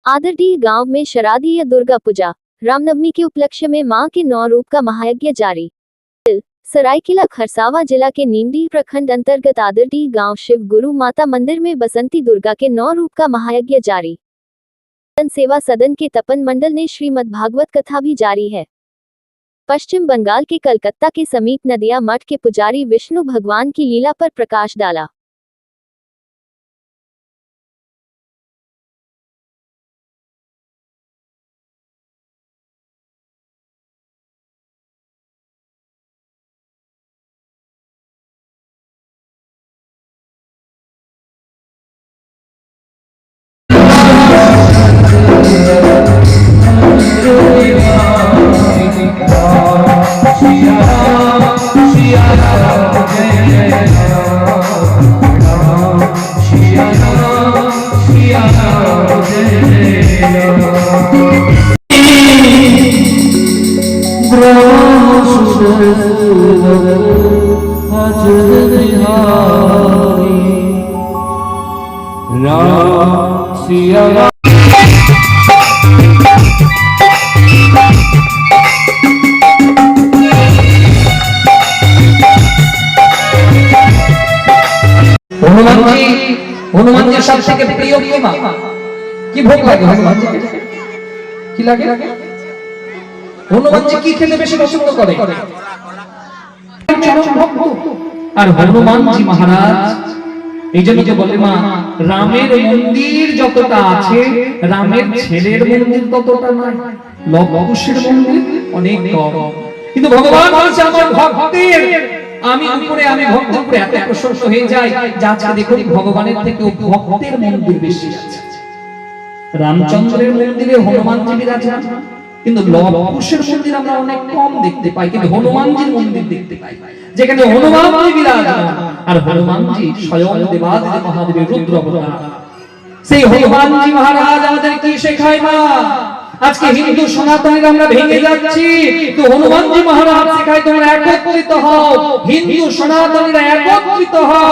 आदरडीह गांव में शारदीय दुर्गा पूजा रामनवमी के उपलक्ष्य में मां के 9 रूप का महायज्ञ जारी। सरायकेला खरसावां जिला के नीमडीह प्रखंड अंतर्गत आदरडीह गांव शिव गुरु माता मंदिर में बसंती दुर्गा के 9 रूप का महायज्ञ जारी। सेवा सदन के तपन मंडल ने श्रीमद् भागवत कथा भी जारी है। पश्चिम बंगाल के कलकत्ता के समीप नदिया मठ के पुजारी विष्णु भगवान की लीला पर प्रकाश डाला। हनुमान जी सबसे प्रिय की मां की भोग লাগে हनुमान जी কি লাগে हनुमान जी কি খেতে বেশি পছন্দ করে আর হনুমান জি মহারাজ এইজন্য যে বলে মা রামের মন্দির যতটা আছে রামের ছেলের মন্দির ততটা নয় লবকুশের মন্দির অনেক কম কিন্তু ভগবান বলছে আমার ভক্তের আমি উপরে আমি ভক্তের উপরে এত প্রশংসা হয়ে যায় যা আজকে দেখুন ভগবানের থেকে ভক্তের মন্দির বেশি আছে রামচন্দ্রের মন্দিরে হনুমানজি বিরাজমান কিন্তু লবকুশের মন্দির আমরা অনেক কম দেখতে পাই কিন্তু হনুমানজির মন্দির দেখতে পাই যেখানে হনুমানজি বিরাজমান আর হনুমানজি স্বয়ং দেবাদিদেব মহাদেবের রুদ্র অবতার সেই হনুমানজি মহারাজ আমাদের কি শেখায় মা আজকে হিন্দু সনাতনীরা আমরা ভেঙে যাচ্ছি তো হনুমানজি মহারাজ শেখায় তোমরা একত্রিত হও হিন্দু সনাতনীরা একত্রিত হও